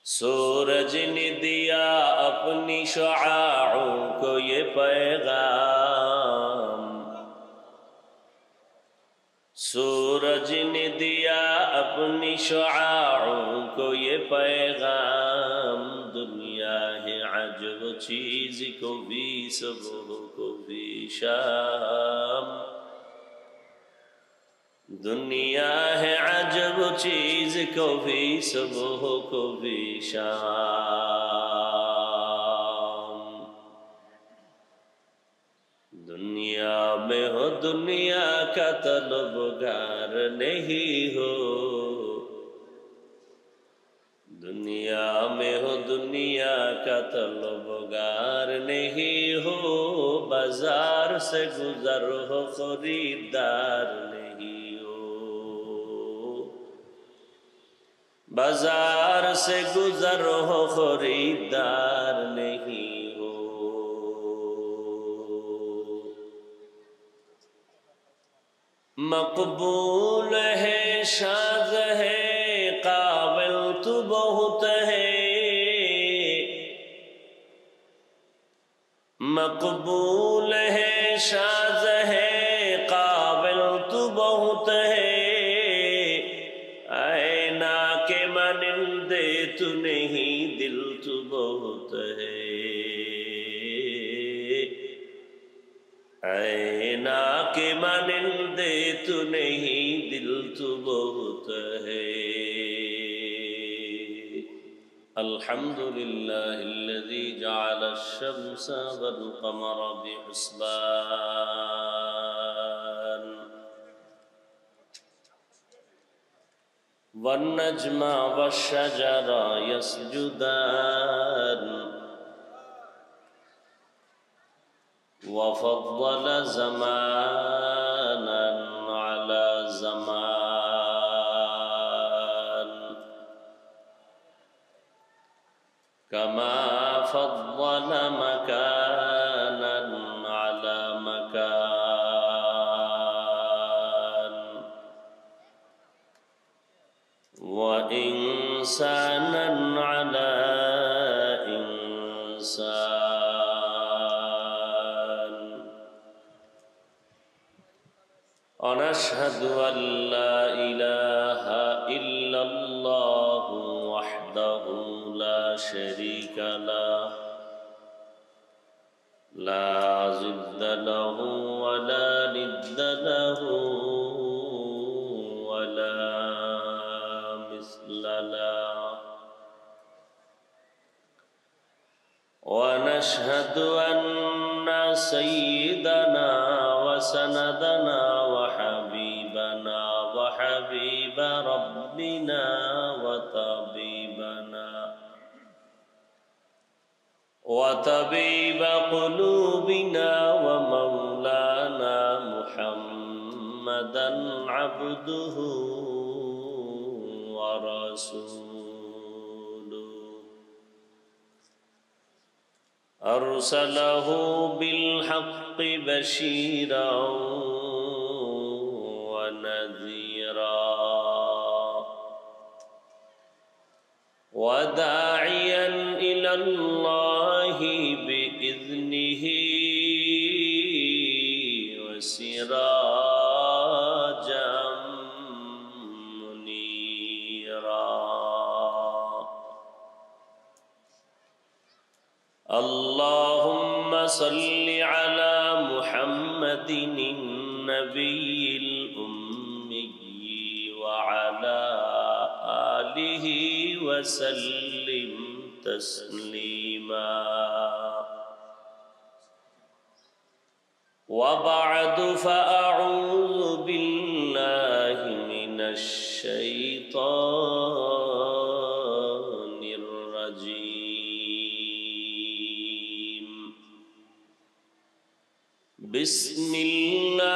سورج نے دیا اپنی شعاعوں کو یہ پیغام، سورج نے دیا اپنی شعاعوں کو یہ پیغام، دنیا ہے عجب چیز کو بھی صبح کو بھی شام، دنیا ہے عجب چیز کو بھی صبح کو بھی شام، دنیا میں ہو دنیا کا طلبگار نہیں ہو، دنیا میں ہو دنیا کا طلبگار نہیں ہو، بازار سے گزر ہو خریدار نہیں ہو، بازار سے گزر ہو خریدار نہیں ہو، مقبول ہے شاذ ہے قابل تو بہت ہے، مقبول ہے شاذ ہے قابل تو بہت ہے، اینا کے مانندے تو نہیں دل تو بہت ہے، اینا کے مانندے تو نہیں دل تو بہت ہے، الحمدللہ الذی جعل الشمس والقمر بحسبان والنجم والشجر يسجدان وفضل زمانا على زمان كما فضل مكانا على مكان وإنسانا على إنسان، ونشهد أن لا إله إلا الله وحده لا شريك له، لا ضد له ولا ند له ولا مثل له، ونشهد أن سيدنا وسندنا وحبيبنا وحبيب ربنا وطبيب قلوبنا ومولانا محمدا عبده ورسوله، أرسله بالحق بشيرا ونذيرا وداعيا إلى الله بإذنه وسراجا منيرا، اللهم صل على محمد النبي الأمي وعلى آله وسلم تسليما، وبعد فأعوذ بالله من الشيطان الرجيم، بسم الله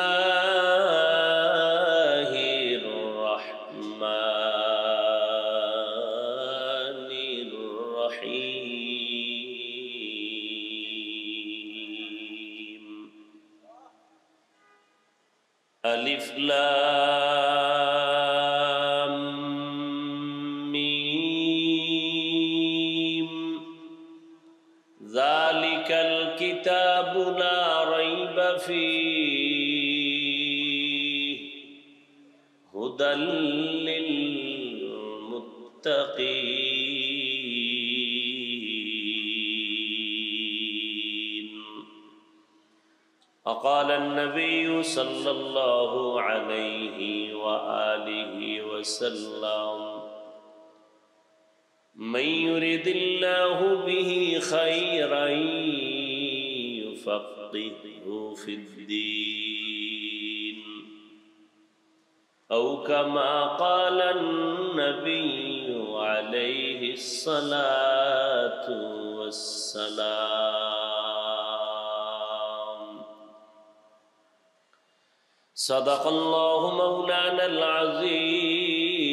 الرحمن الرحيم، ألف لام ميم الكتاب لا ريب فيه هدى للمتقين. وقال النبي صلى الله عليه وآله وسلم: من يرد الله به خيرا يفقهه في الدين، أو كما قال النبي عليه الصلاة والسلام. صدق الله مولانا العظيم،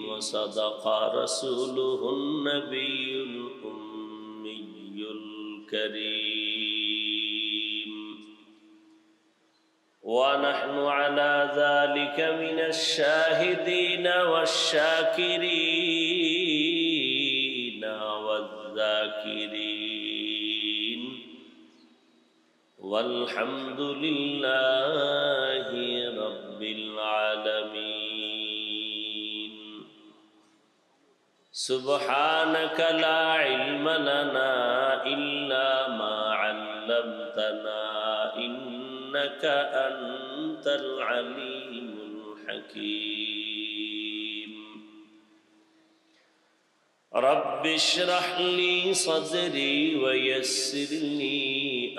وصدق رسوله النبي الأمي الكريم، ونحن على ذلك من الشاهدين والشاكرين والذاكرين، والحمد لله رب العالمين. سبحانك لا علم لنا إلا ما علمتنا إنك أنت العليم الحكيم. رب اشرح لي صدري ويسر لي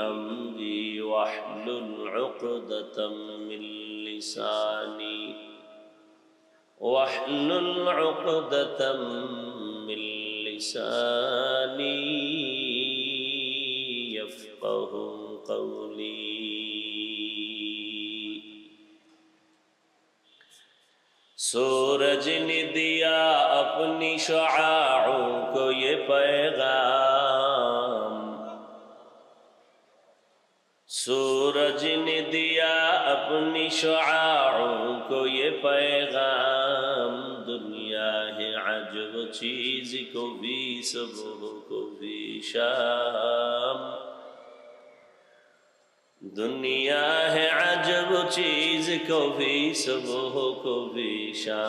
أمري واحلل عقدة من لساني يفقه قولي. سورج نے دیا اپنی شعاعوں کو یہ پیغام، سورج نے دیا اپنی شعاعوں کو یہ پیغام، دنیا ہے عجب چیز کو بھی صبح کو بھی شام، دنیا ہے عجب چیز کو بھی صبح کو بھی شام.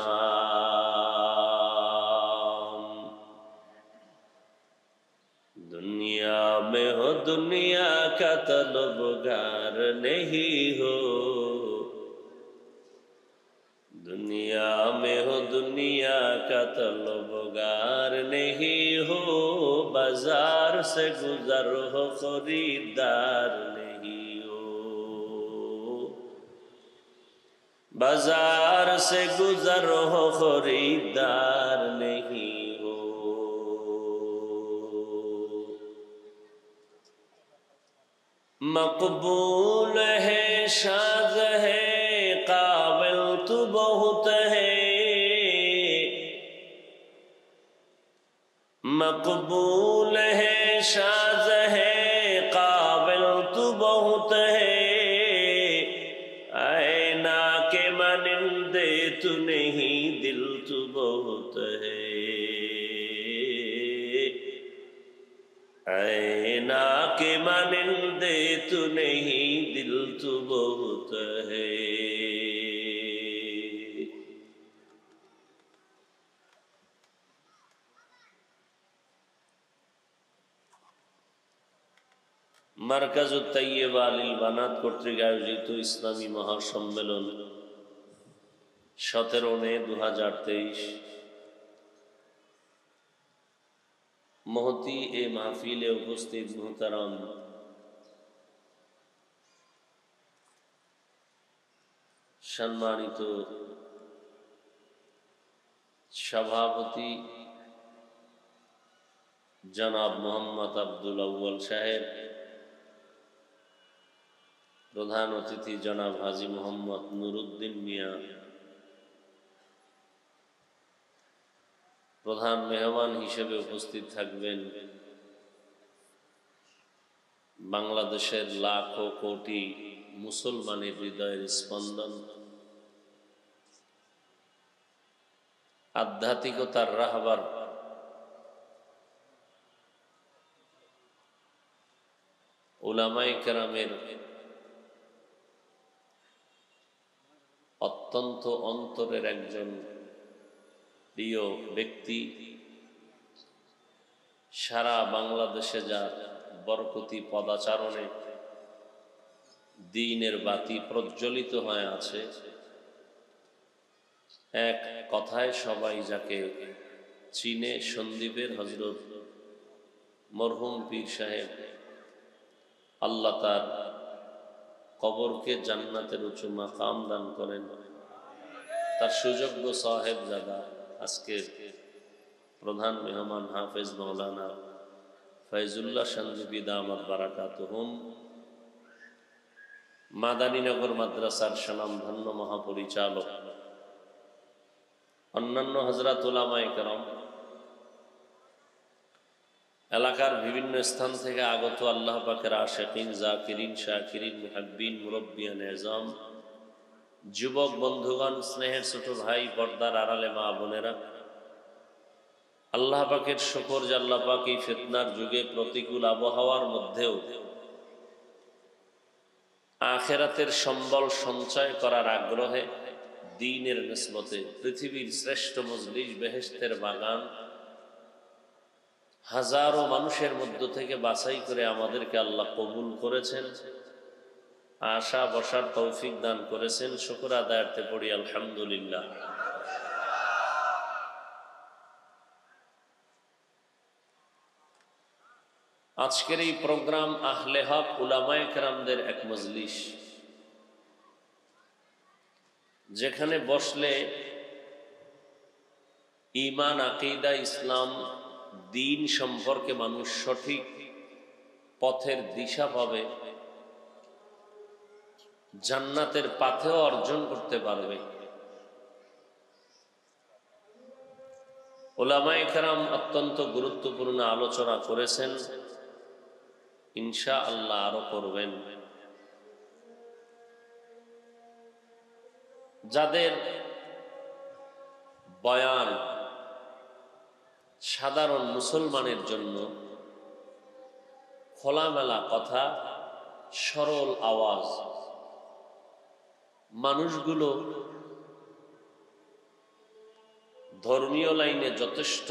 دنیا میں ہو دنیا کا طلبگار نہیں ہو، دنیا میں ہو دنیا کا طلبگار نہیں ہو، بازار سے گزر ہو خریدار نہیں ہو، بازار سے گزر ہو خریدار نہیں ہو. مقبول ہے شاذ ہے قابل تو بہت ہے، مقبول ہے شاذ ہے قابل تو بہت ہے، اینا کے مانندے تو نہیں دل تو بہت ہے، اینا کے مانندے تو نہیں دل تو بہت ہے. মার্কাজ তাইয়্যিবা লিল বানাত কর্তৃক আয়োজিত ইসলামী মহাসম্মেলন 17 মে 2023 মহতি এ মাহফিলে উপস্থিত মুহতারাম সম্মানিত সভাপতি জনাব মোহাম্মদ আব্দুল আউয়াল সাহেব, প্রধান অতিথি জনাব হাজী মোহাম্মদ নুরুদ্দিন মিয়া, প্রধান মেহমান হিসেবে উপস্থিত থাকবেন বাংলাদেশের লাখো কোটি মুসলমানের হৃদয়ের স্পন্দন, আধ্যাত্মিকতার রাহবার উলামায়ে কেরামের অত্যন্ত অন্তরের একজন প্রিয় ব্যক্তি, সারা বাংলাদেশে যার বরকতি পদাচারণে দ্বীনের বাতি প্রজ্বলিত হয়ে আছে, এক কথায় সবাই যাকে চীনে সন্দীপের হযরত মরহুম পীর সাহেব, আল্লাহ তার কবরকে জান্নাতের উঁচু মাকাম দান করেন। তার সুযোগ্য সাহেবজাদা আজকের প্রধান মেহমান হাফেজ মাওলানা ফয়জুল্লাহ সন্দীপী দামাত বারাকাতুহুম, মাদানীনগর মাদ্রাসার স্বনামধন্য মহাপরিচালক, অন্যান্য হযরত উলামায়ে কেরাম, এলাকার বিভিন্ন স্থান থেকে আগত আল্লাহ পাকের আশিকিন, জাকিরিন, শাকিরিন, মুহাব্বিন, মুরব্বিয়ান এজাম, যুবক বন্ধুগণ, স্নেহের ছোট ভাই, পর্দার আড়ালে মা বোনেরা, আল্লাহ পাকের শুকর যে আল্লাহ পাক এই ফিতনার যুগে প্রতিকূল আবহাওয়ার মধ্যেও আখিরাতের সম্বল সঞ্চয় করার আগ্রহে দ্বীনের নিসবতে পৃথিবীর শ্রেষ্ঠ মজলিস, বেহেশতের বাগান, হাজারো মানুষের মধ্য থেকে বাছাই করে আমাদেরকে আল্লাহ কবুল করেছেন, আশা বসার তৌফিক দান করেছেন। শুকর আদায়ার্থে পড়ি আলহামদুলিল্লাহ। আজকের এই প্রোগ্রাম আহলে হক উলামায়ে কেরামদের এক মজলিস, যেখানে বসলে ঈমান, আকীদা, ইসলাম, দ্বীন সম্পর্কে মানুষ সঠিক পথের দিশা পাবে, জান্নাতের পাথেও অর্জন করতে পারবে। উলামায়ে কেরাম অত্যন্ত গুরুত্বপূর্ণ আলোচনা করেছেন, ইনশাআল্লাহ আরো করবেন। যাদের বয়ান সাধারণ মুসলমানের জন্য খোলামেলা কথা, সরল আওয়াজ, মানুষগুলো ধর্মীয় লাইনে যথেষ্ট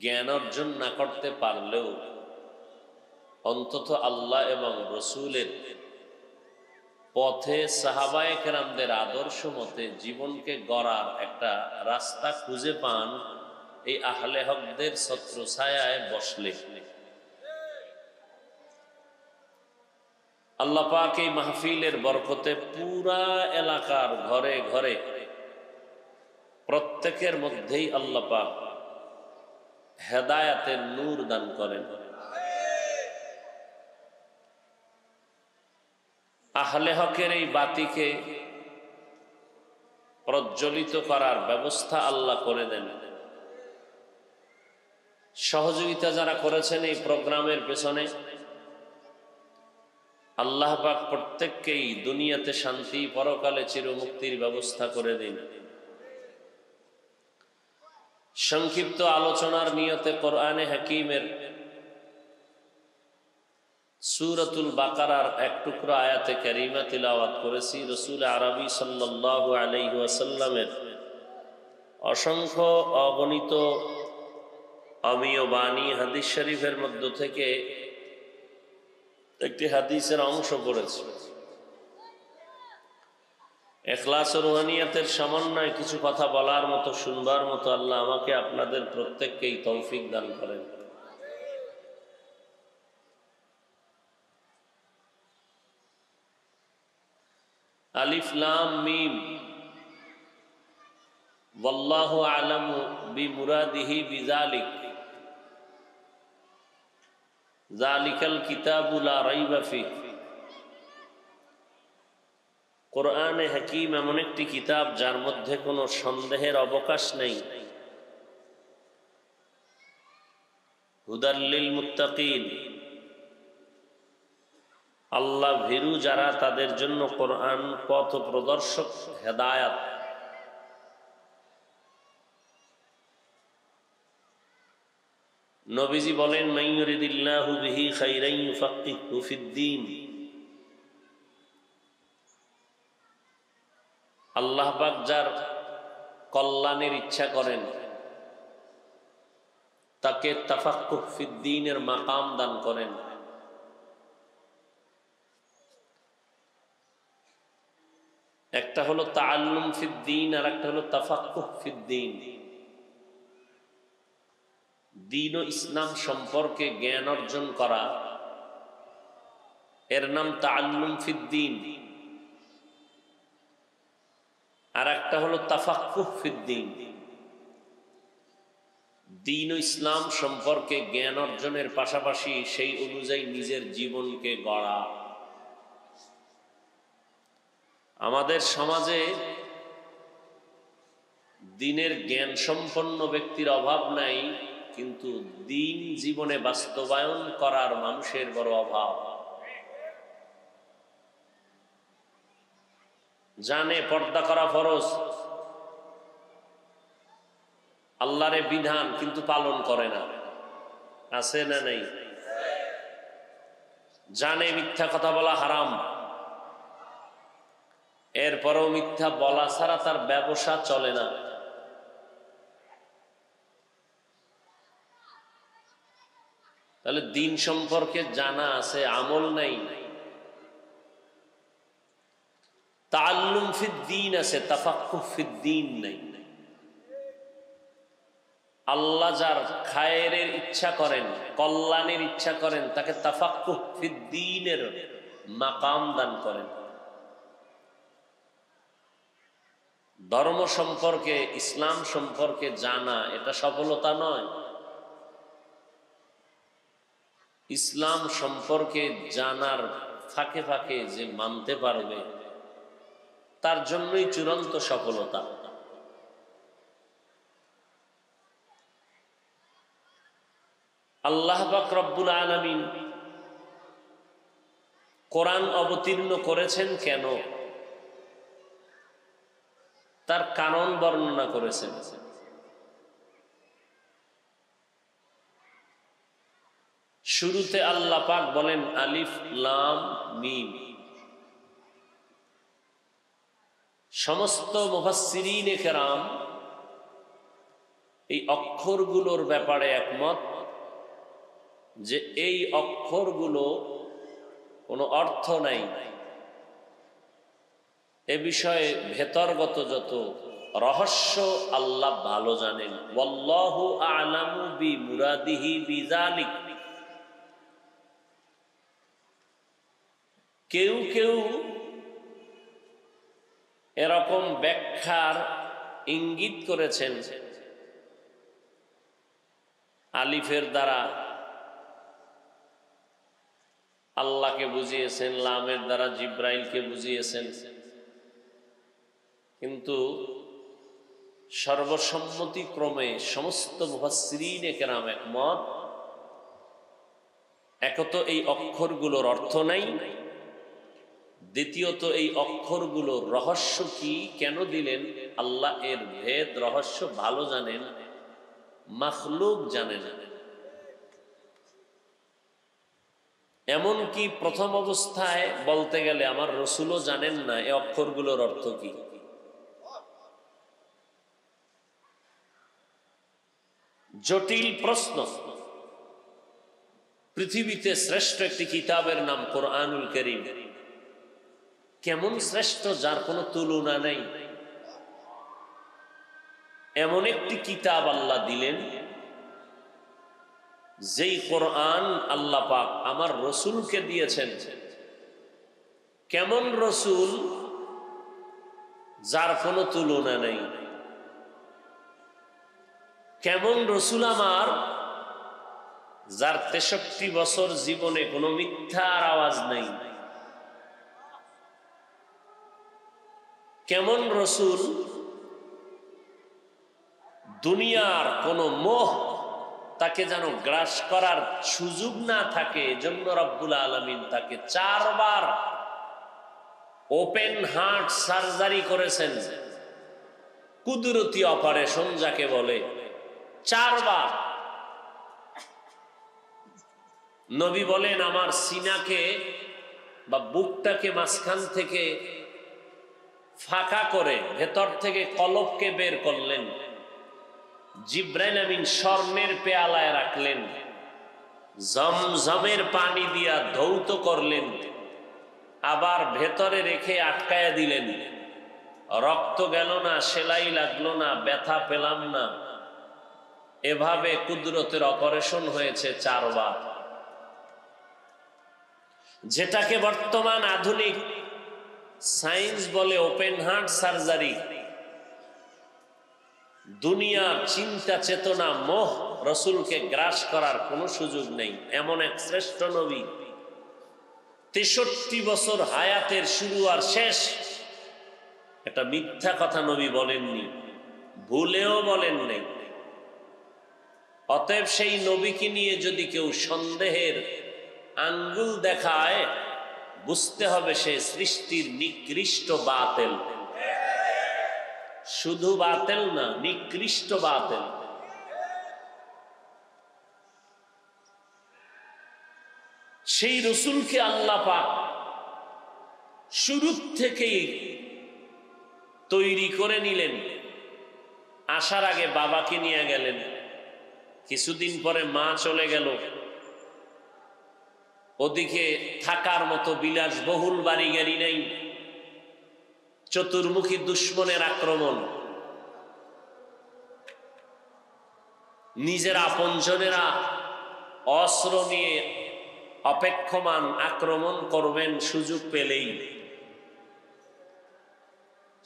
জ্ঞান অর্জন না করতে পারলেও অন্তত আল্লাহ এবং রসুলের পথে সাহাবায়ে কেরামদের আদর্শ মতে জীবনকে গড়ার একটা রাস্তা খুঁজে পান এই আহলে হকদের ছত্র ছায়ায় বসলে। আল্লাহ পাক এই মাহফিলের বরকতে পুরা এলাকার ঘরে ঘরে প্রত্যেকের মধ্যেই আল্লাহ পাক হেদায়েতের নূর দান করেন। আহলে হকের এই বাতিকে প্রজ্বলিত করার ব্যবস্থা আল্লাহ করে দেন। সহযোগিতা যারা করেছেন এই প্রোগ্রামের পেছনে, আল্লাহ পাক প্রত্যেককেই দুনিয়াতে শান্তি, পরকালে চিরমুক্তির ব্যবস্থা করে দিন। সংক্ষিপ্ত আলোচনার নিয়তে কোরআনে হাকিমের সূরাতুল বাকারার এক টুকরা আয়াতে কারিমা তিলাওয়াত করেছি। রাসূল আরবি সাল্লাল্লাহু আলাইহি ওয়াসাল্লামের অসংখ্য অগণিত অমীয় বাণী হাদিস শরীফের মধ্য থেকে একটি হাদিসের অংশ পড়েছি। ইখলাস ও রুহানিয়াতের সমন্বয়ে কিছু কথা বলার মতো, শুনবার মতো আল্লাহ আমাকে আপনাদের প্রত্যেককেই তৌফিক দান করেন। আলিফ লাম মিম, ওয়াল্লাহু আ'লামু বিমুরাদিহি বিযালিক, যালিকাল কিতাবু লা রাইবা ফীহ। কোরআনে হাকিম এমন একটি কিতাব যার মধ্যে কোনো সন্দেহের অবকাশ নেই। হুদাল লিল মুত্তাকিন, আল্লাহ ভীরু যারা তাদের জন্য কোরআন পথ প্রদর্শক, হেদায়াত। নবীজি বলেন, মান ইউরিদিল্লাহু বিহি খাইরান ইউফাক্কিহু ফিদ্দীন। আল্লাহ পাক যার কল্যাণের ইচ্ছা করেন তাকে তাফাক্কুহ ফিদ্দীনের মাকাম দান করেন। একটা হলো তাআল্লুম ফিদ্দীন, আর একটা হলো তাফাক্কুহ ফিদ্দীন। দ্বীন ও ইসলাম সম্পর্কে জ্ঞান অর্জন করা, এর নাম তাআল্লুম ফিদ্দীন। আর একটা হলো তাফাক্কুহ ফিদ্দীন। দ্বীন ও ইসলাম সম্পর্কে জ্ঞান অর্জনের পাশাপাশি সেই অনুযায়ী নিজের জীবনকে গড়া। আমাদের সমাজে দ্বীনের জ্ঞান সম্পন্ন ব্যক্তির অভাব নাই, কিন্তু দ্বীন জীবনে বাস্তবায়ন করার মানুষের বড় অভাব। জানে পর্দা করা ফরজ, আল্লাহর বিধান, কিন্তু পালন করে না। আছে না নেই? জানে মিথ্যা কথা বলা হারাম, এরপরেও মিথ্যা বলা ছাড়া তার ব্যবসা চলে না। তাহলে দ্বীন সম্পর্কে জানা আছে, আমল নাই। তাআল্লুম ফিদ্দীন আছে, তাফাক্কুহ ফিদ্দীন নাই। আল্লাহ যার খায়েরের ইচ্ছা করেন, কল্যাণের ইচ্ছা করেন, তাকে তাফাক্কুহ ফিদ্দীনের মাকাম দান করেন। ধর্ম সম্পর্কে, ইসলাম সম্পর্কে জানা এটা সফলতা নয়। ইসলাম সম্পর্কে জানার ফাঁকে ফাঁকে যে মানতে পারবে তার জন্যই চূড়ান্ত সফলতা। আল্লাহ পাক রব্বুল আলামিন কোরআন অবতীর্ণ করেছেন কেন, তার কারণ বর্ণনা করেছেন। শুরুতে আল্লাহ পাক বলেন আলিফ লাম মিম। সমস্ত মুফাসসিরিনে কেরাম এই অক্ষরগুলোর ব্যাপারে একমত যে এই অক্ষরগুলো কোনো অর্থ নাই। এ বিষয়ে ভেতরগত যত রহস্য আল্লাহ ভালো জানেন। ওয়াল্লাহু আ'লামু বিমুরাদিহি বিযালিক। কেউ কেউ এরকম ব্যাখ্যার ইঙ্গিত করেছেন, আলিফের দ্বারা আল্লাহকে বুঝিয়েছেন, লামের দ্বারা জিব্রাইলকে বুঝিয়েছেন, কিন্তু সর্বসম্মতিক্রমে সমস্ত মুফাসসিরিনে কেরাম একমত, একত এই অক্ষরগুলোর অর্থ নাই, দ্বিতীয়ত এই অক্ষরগুলোর রহস্য কি, কেন দিলেন, আল্লাহ এর ভেদ রহস্য ভালো জানেন, মাখলুক জানে না। এমনকি প্রথম অবস্থায় বলতে গেলে আমার রসুলও জানেন না এই অক্ষরগুলোর অর্থ কি। জটিল প্রশ্ন। পৃথিবীতে শ্রেষ্ঠ একটি কিতাবের নাম কোরআনুল কারীম। কেমন শ্রেষ্ঠ, যার কোনো তুলনা নেই। এমন একটি কিতাব আল্লাহ দিলেন, যেই কোরআন আল্লাহ পাক আমার রসুলকে দিয়েছেন। কেমন রসুল, যার কোনো তুলনা নেই। কেমন রসুল আমার, যার 63 বছর জীবনে কোনো মিথ্যার আওয়াজ নেই। কেমন রসুল, দুনিয়ার কোনো মোহ তাকে যেন গ্রাস করার সুযোগ না থাকে। এজন্য রব্বুল আলামিন তাকে 4 বার ওপেন হার্ট সার্জারি করেছেন, কুদরতি অপারেশন যাকে বলে। 4 বার নবী বলেন আমার সিনাকে বা বুকটাকে মাঝখান থেকে ফাঁকা করে ভেতর থেকে কলবকে বের করলেন, জিব্রাইল আমিন স্বর্ণের পেয়ালায় রাখলেন, জমজমের পানি দিয়া ধৌত করলেন, আবার ভেতরে রেখে আটকায়া দিলেন। রক্ত গেল না, সেলাই লাগলো না, ব্যথা পেলাম না। এভাবে কুদরতের অপারেশন হয়েছে 4 বার, যেটাকে বর্তমান আধুনিক সায়েন্স বলে ওপেন হার্ট সার্জারি। দুনিয়ার চিন্তা চেতনা মোহ রসুলকে গ্রাস করার কোনো সুযোগ নেই। এমন এক শ্রেষ্ঠ নবী, 63 বছর হায়াতের শুরু আর শেষ একটা মিথ্যা কথা নবী বলেননি, ভুলেও বলেন নাই। অতএব সেই নবীকে নিয়ে যদি কেউ সন্দেহের আঙ্গুল দেখায়, বুঝতে হবে সে সৃষ্টির নিকৃষ্ট বাতিল। শুধু বাতিল না, নিকৃষ্ট বাতিল। সেই রসুলকে আল্লাহ পাক শুরু থেকেই তৈরি করে নিলেন। আসার আগে বাবাকে নিয়ে গেলেন, কিছুদিন পরে মা চলে গেল। ওদিকে থাকার মতো বিলাসবহুল বাড়ি গাড়ি নেই, চতুর্মুখী দুশ্মনের আক্রমণ, নিজের আপনজনেরা অস্ত্র নিয়ে অপেক্ষমান আক্রমণ করবেন সুযোগ পেলেই।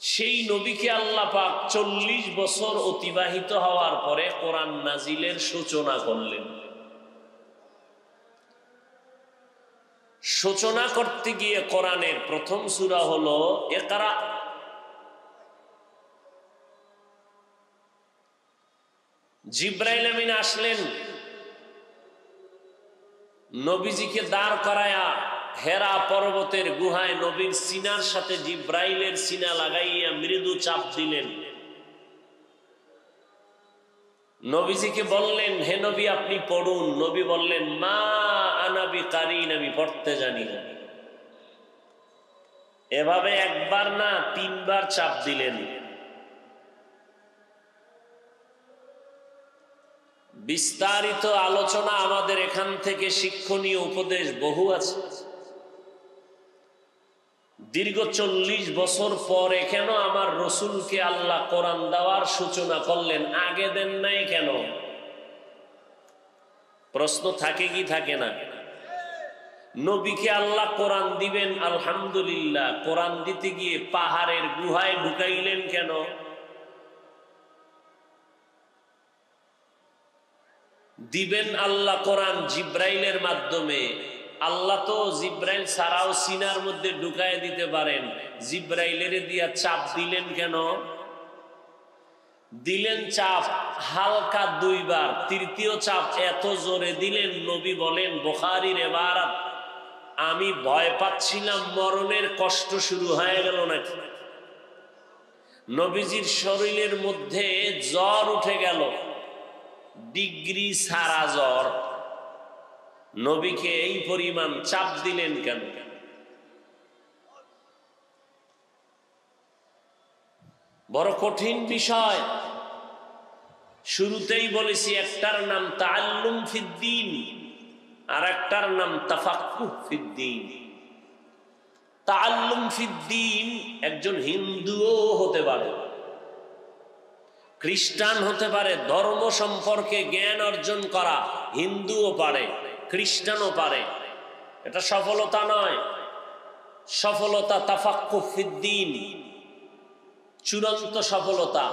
সেই নবীকে আল্লাহ পাক 40 বছর অতিবাহিত হওয়ার পরে কোরআন নাজিলের সূচনা করলেন। সূচনা করতে গিয়ে কোরআনের প্রথম সূরা হলো ইকরা। জিব্রাইল আমিন আসলেন, নবীজিকে দাঁড় করায়া হেরা পর্বতের গুহায় নবীর সিনার সাথে জিব্রাইলের সিনা লাগাইয়া মৃদু চাপ দিলেন। নবীজিকে বললেন, হে নবী আপনি পড়ুন। নবী বললেন, মা আনা বিকারিন, আমি পড়তে জানি না। এভাবে একবার না 3 বার চাপ দিলেন। বিস্তারিত আলোচনা আমাদের এখান থেকে শিক্ষণীয় উপদেশ বহু আছে। দীর্ঘ 40 বছর পরে কেন আমার রসুলকে আল্লাহ কোরআন দেওয়ার সূচনা করলেন, আগে দেন নাই কেন? প্রশ্ন থাকে কি থাকে না? নবীকে আল্লাহ কোরআন দিবেন, আলহামদুলিল্লাহ, কোরআন দিতে গিয়ে পাহাড়ের গুহায় ঢুকাইলেন কেন? দিবেন আল্লাহ কোরআন জিব্রাইলের মাধ্যমে। আল্লাহ তো জিব্রাইল ছাড়াও সিনার মধ্যে ঢুকায় দিতে পারেন, জিব্রাইলের দিয়া চাপ দিলেন কেন? দিলেন চাপ হালকা 2 বার, তৃতীয় চাপ এত জোরে দিলেন, নবী বলেন বুখারীর ইবারত, আমি ভয় পাচ্ছিলাম মরণের কষ্ট শুরু হয়ে গেল নাকি। নবীজির শরীরের মধ্যে জ্বর উঠে গেল, ডিগ্রি সারা জ্বর। নবীকে এই পরিমাণ চাপ দিলেন কেন? বড় কঠিন বিষয়। শুরুতেই বলেছি, একটার নাম তাআল্লুম ফিদ্দীন আর একটার নাম তাফাক্কুহ ফিদ্দীন। তাআল্লুম ফিদ্দীন একজন হিন্দুও হতে পারে, খ্রিস্টান হতে পারে, ধর্ম সম্পর্কে জ্ঞান অর্জন করা হিন্দুও পারে, খ্রিস্টানও পারে। এটা সফলতা নয়, সফলতা তাফাক্কুহ ফিদ্দীন, চূড়ান্ত সফলতা।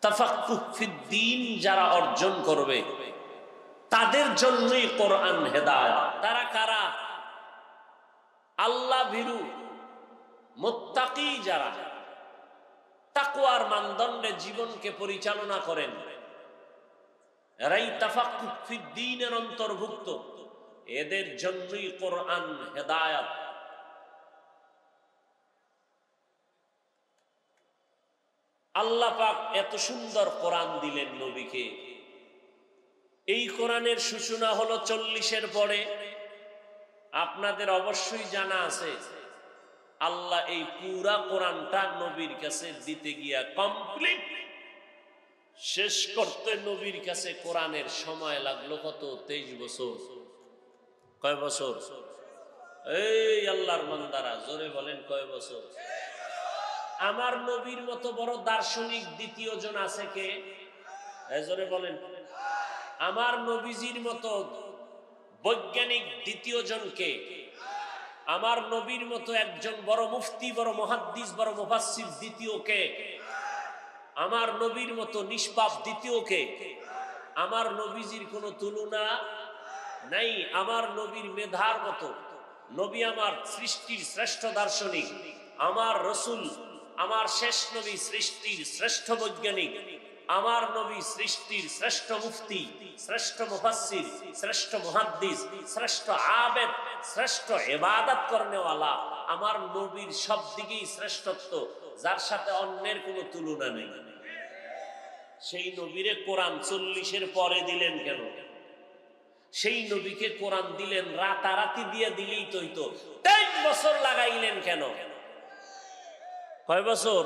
তাফাক্কুহ ফিদ্দীন যারা অর্জন করবে তাদের জন্যই কোরআন হেদায়েত। তারা কারা? আল্লাহ ভীরু মুত্তাকি, যারা তাকওয়ার মানদণ্ডে জীবনকে পরিচালনা করেন, এরাই তাফাক্কুহ ফিদ্দীনের অন্তর্ভুক্ত। এদের জন্যই কোরআন হেদায়েত। আল্লাহ পাক এত সুন্দর কোরআন দিলেন নবীকে, এই কোরআনের সূচনা হলো 40-এর পরে। আপনাদের অবশ্যই জানা আছে আল্লাহ এই পুরা কোরআনটা নবীর কাছে দিতে গিয়া কমপ্লিট শেষ করতে নবীর কাছে কোরআনের সময় লাগলো কত? 23 বছর। কয় বছর? এই আল্লাহর বান্দারা জোরে বলেন কয় বছর? আমার নবীর মতো বড় দার্শনিক দ্বিতীয় জন আছে কে? জোরে বলেন। আমার নবীজির মতো বৈজ্ঞানিক দ্বিতীয় জন কে? আমার নবীর মতো একজন বড় মুফতি, বড় মুহাদ্দিস, বড় মুফাসসির দ্বিতীয় কে? আমার নবীর মতো নিষ্পাপ দ্বিতীয় কে? আমার নবীজির কোনো তুলনা নাই। আমার নবীর মেধার মতো নবী আমার সৃষ্টির শ্রেষ্ঠ দার্শনিক, আমার রসুল আমার শেষ নবী সৃষ্টির শ্রেষ্ঠ বৈজ্ঞানিক, আমার নবী সৃষ্টির শ্রেষ্ঠ মুফতি, শ্রেষ্ঠ মুফাসসির, শ্রেষ্ঠ মুহাদ্দিস, শ্রেষ্ঠ আবেদ, শ্রেষ্ঠ ইবাদত করনেওয়ালা। আমার নবীর সব দিকেই শ্রেষ্ঠত্ব, যার সাথে অন্যের কোনো তুলনা নেই। সেই নবীরে কোরআন 40-এর পরে দিলেন কেন? সেই নবীকে কোরআন দিলেন রাতারাতি দিয়ে দিলেই তো হইতো, 23 বছর লাগাইলেন কেন? কয় বছর?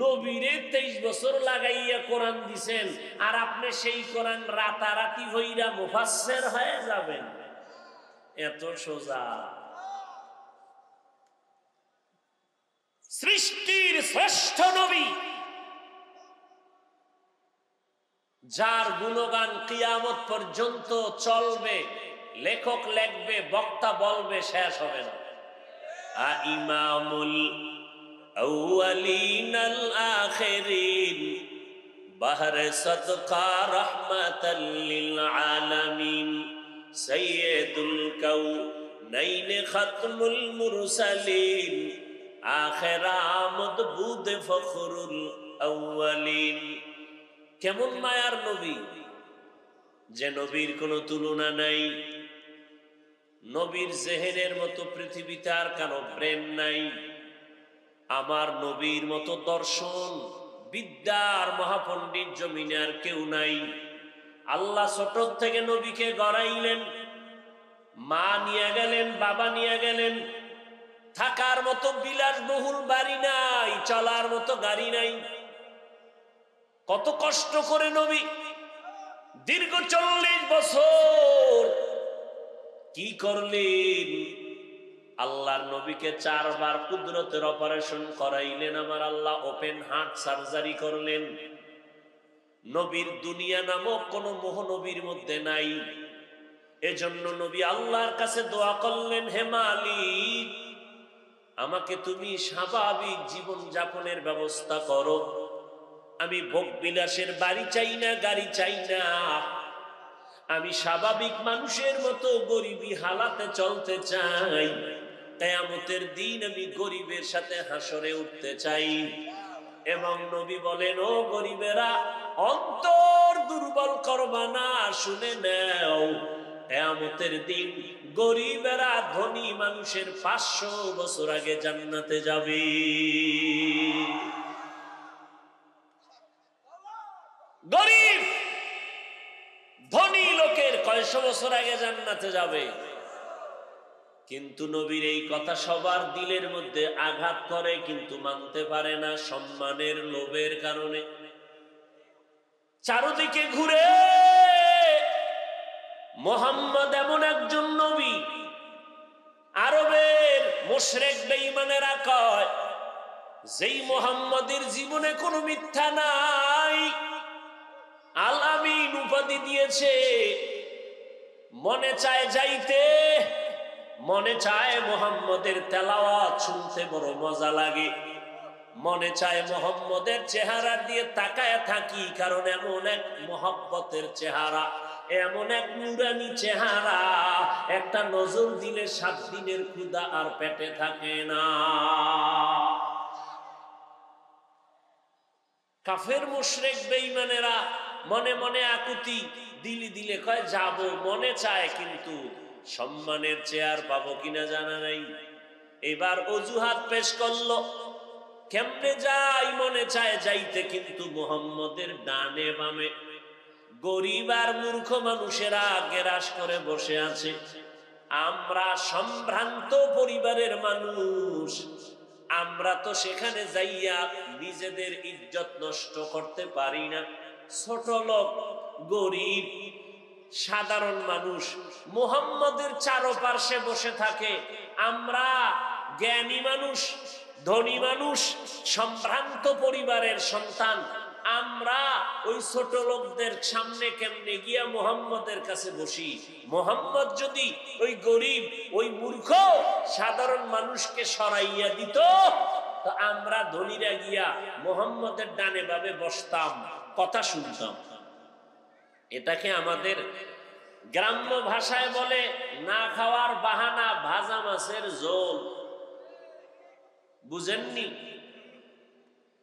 নবীরে 23 বছর লাগাইয়া কোরআন দিছেন, আর আপনি সেই কোরআন রাতারাতি হইরা মুফাসসির হয়ে যাবেন? এত সোজা? সৃষ্টির শ্রেষ্ঠ নবী, যার গুণগান কিয়ামত পর্যন্ত চলবে, লেখক লিখবে, বক্তা বলবে, শেষ হবে না। ইমামুল আউয়ালিন আল আখিরিন বাহরে সদকা রাহমাতাল লিল আলামিন সাইয়্যিদুল কাউনাইন খাতমুল মুরসালিন আখিরা মদবুদ ফখরুল আউয়ালিন। কেমন মায়ার নবী, যে নবীর কোনো তুলনা নাই। নবীর জেহেনের মতো পৃথিবীতে আর কারো ব্রেন নাই। আমার নবীর মতো দর্শন বিদ্যার মহাপণ্ডিত জমিনে আর কেউ নাই। আল্লাহ ছোট থেকে নবীকে গড়াইলেন, মা নিয়ে গেলেন, বাবা নিয়ে গেলেন। থাকার মতো বিলাসবহুল বাড়ি নাই, চলার মতো গাড়ি নাই। কত কষ্ট করে নবী দীর্ঘ 40 বছর কি করলেন? আল্লাহর নবীকে 4 বার কুদরতের অপারেশন করাইলেন। আমার আল্লাহ ওপেন হার্ট সার্জারি করলেন। নবীর দুনিয়া নামক কোন মহানবীর মধ্যে নাই। এজন্য নবী আল্লাহর কাছে দোয়া করলেন, হে মালিক, আমাকে তুমি স্বাভাবিক জীবন যাপনের ব্যবস্থা করো। আমি ভোগ বিলাসের বাড়ি চাই না, গাড়ি চাই না। আমি স্বাভাবিক মানুষের মতো গরিবী হালাতে চলতে চাই। কিয়ামতের দিন আমি গরিবের সাথে হাসরে উঠতে চাই। এবং নবী বলেন, ও গরিবেরা, অন্তর দুর্বল করবা না, শুনে নাও, কিয়ামতের দিন গরিবেরা ধনী মানুষের 500 বছর আগে জান্নাতে যাবে। গরিব ধনী লোকের কয়শো বছর আগে জান্নাতে যাবে। কিন্তু নবীর এই কথা সবার দিলের মধ্যে আঘাত করে, কিন্তু মানতে পারে না সম্মানের লোভের কারণে। চারদিকে ঘুরে মুহাম্মদ এমন একজন নবী, আরবের মুশরিক বেঈমানেরা কয়, যেই মুহাম্মদের জীবনে কোনো মিথ্যা নাই, আল আমিন উপাধি দিয়েছে। মনে চায় যাইতে, মনে চায় মুহাম্মদের তেলাওয়াত শুনতে বড় মজা লাগে, মনে চায় মুহাম্মদের চেহারা দিয়ে তাকায় থাকি, কারণ এমন এক মহব্বতের চেহারা, এমন এক নুরানি চেহারা, একটা নজর দিলে 7 দিনের ক্ষুধা আর পেটে থাকে না। কাফের মুশরিক বেঈমানেরা মনে মনে আকুতি, দিলি দিলে কয় যাব, মনে চায়, কিন্তু সম্মানের চেয়ার পাবো কিনা জানা নাই। এবার অজুহাত পেশ করলো, কেমনে যাই, মনে চায় যাইতে, কিন্তু মুহাম্মদের ডানে বামে গরিব আর মূর্খ মানুষেরা গ্রাস করে বসে আছে। আমরা সম্ভ্রান্ত পরিবারের মানুষ, আমরা তো সেখানে যাইয়া নিজেদের ইজ্জত নষ্ট করতে পারি না। ছোট লোক, গরিব, সাধারণ মানুষ মুহাম্মদের চারপাশে বসে থাকে। আমরা জ্ঞানী মানুষ, ধনী মানুষ, সম্ভ্রান্ত পরিবারের সন্তান, আমরা ওই ছোট লোকদের সামনে কেমনে গিয়া মুহাম্মদের কাছে বসি? মুহাম্মদ যদি ওই গরিব, ওই মূর্খ সাধারণ মানুষকে সরাইয়া দিত, তো আমরা ধনীরা গিয়া মুহাম্মদের ডানে বামে বসতাম, কথা শুনতাম। এটাকে আমাদের গ্রাম্য ভাষায় বলে না খাওয়ার বাহানা ভাজা মাছের ঝোল। বুঝেননি?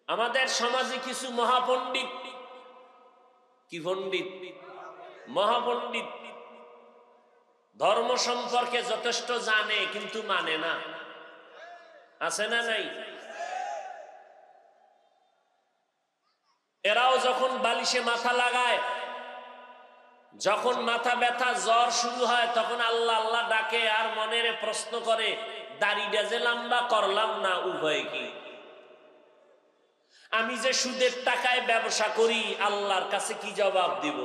আমাদের সমাজে কিছু মহাপণ্ডিত, কি পণ্ডিত? মহাপণ্ডিত, ধর্ম সম্পর্কে যথেষ্ট জানে কিন্তু মানে না। আছে না নাই? এরাও যখন বালিশে মাথা লাগায়, যখন মাথা ব্যথা জ্বর শুরু হয়, তখন আল্লাহ আল্লাহ ডাকে আর মনের প্রশ্ন করে, দাড়িটা যে লম্বা করলাম না, উপায় কি? আমি যে সুদের টাকায় ব্যবসা করি, আল্লাহর কাছে কি জবাব দিব?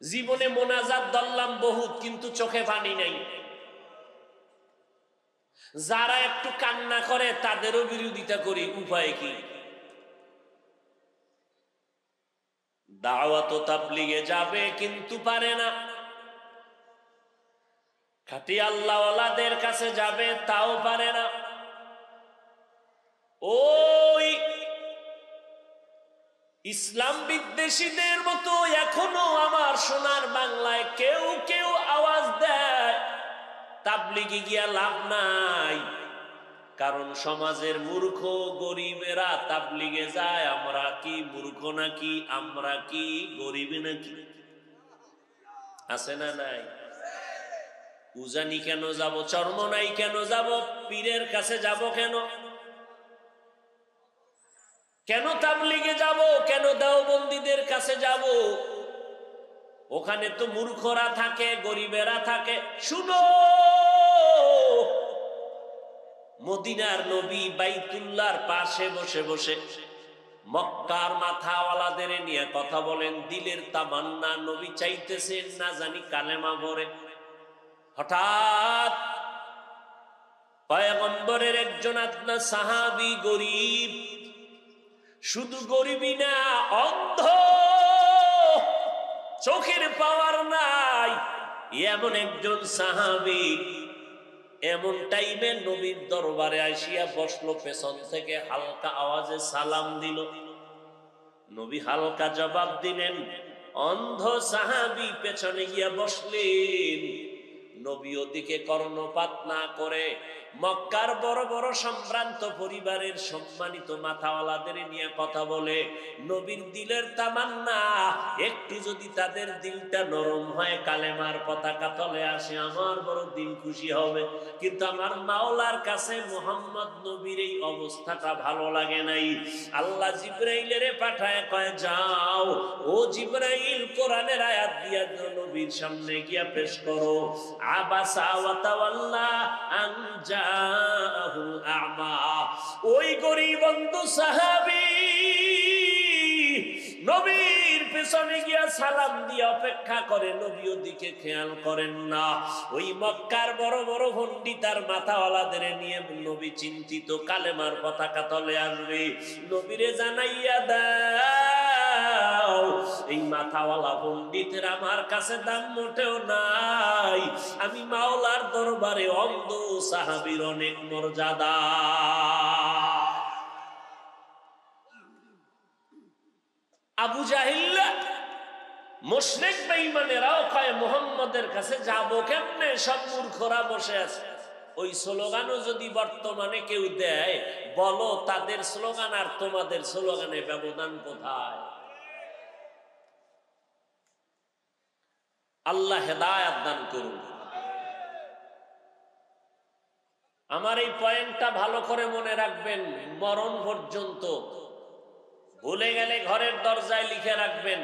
জীবনে মোনাজাত ধরলাম বহুত, কিন্তু চোখে পানি নাই। যারা একটু কান্না করে তাদেরও বিরোধিতা করি, উপায় কি? দাওয়াত ও তাবলীগে যাবে কিন্তু পারে না। খাঁটি আল্লাহওয়ালাদের কাছে যাবে, তাও পারে না। ওই ইসলাম বিদ্বেষীদের মতো এখনো আমার সোনার বাংলায় কেউ কেউ আওয়াজ দেয়, তাবলীগে গিয়া লাভ নাই। কারণ সমাজের মূর্খ গরিবেরা তাবলীগে যায়। আমরা কি মূর্খ নাকি? আমরা কি গরিব নাকি? আছে না নাই? উজানি কেন যাব? চরমনাই কেন যাব? পীরের কাছে যাব কেন? কেন তাবলীগে যাব? কেন দেওবন্দীদের কাছে যাব? ওখানে তো মূর্খরা থাকে, গরিবেরা থাকে। শুনো, মদিনার নবী বাইতুল্লাহর পাশে বসে বসে মক্কার মাথাওয়ালাদের নিয়ে কথা বলেন। দিলের তামান্না, নবী চাইতেছেন না জানি কালেমা ভরে। হঠাৎ পয়গম্বরের একজন আদনা সাহাবী, গরিব, শুধু গরিবই না, অন্ধ, চোখের পাওয়ার নাই, এমন একজন সাহাবী এমন টাইমে নবীর দরবারে আসিয়া বসলো। পেছন থেকে হালকা আওয়াজে সালাম দিল। নবী হালকা জবাব দিলেন। অন্ধ সাহাবী পেছনে গিয়া বসলেন। নবী ওদিকে কর্ণপাত না করে মক্কার বড় বড় সম্ভ্রান্ত পরিবারের সম্মানিত মাথাওয়ালাদের নিয়ে কথা বলে। নবীর দিলের তামান্না, একটু যদি তাদের দিলটা নরম হয়, কালেমার পতাকা তলে আসে, আমার বড় দিল খুশি হবে। কিন্তু আমার মাওলার কাছে মুহাম্মদ নবীর এই অবস্থাটা ভালো লাগে নাই। আল্লাহ জিবরাইলের পাঠায়, কয় যাও, ও জিবরাইল, কোরআনের আয়াত দিয়া নবীর সামনে গিয়া পেশ করো। আবাসা ওয়া তাওয়াল্লা আন জাআহুল আ'মা। ওই গরিব অন্ধ সাহাবী নবীর পেছনে গিয়া সালাম দিয়ে অপেক্ষা করে, নবী ওদিকে খেয়াল করেন না। ওই মক্কার বড় বড় পণ্ডিতার মাথাওয়ালাদের নিয়ে নবী চিন্তিত, কালেমার পতাকা তলে আসবে। নবীরে জানাইয়া দাও, এই মাথাওয়ালা পণ্ডিতের আমার কাছে দাম মোটেও নাই। আমি মাওলার দরবারে অন্ধ সাহাবীর অনেক মর্যাদা। আবু জাহিল, মুশরিক বেঈমানেরাও কয় মুহাম্মদের কাছে যাব কেমনে? সব মূর্খরা বসে আছে। ওই স্লোগানও যদি বর্তমানে কেউ দেয়, বলো তাদের স্লোগান আর তোমাদের স্লোগানে ব্যবধান কোথায়? আল্লাহ হেদায়েত দান করুন। আমার এই পয়েন্টটা ভালো করে মনে রাখবেন, মরণ পর্যন্ত ভুলে গেলে ঘরের দরজায় লিখে রাখবেন,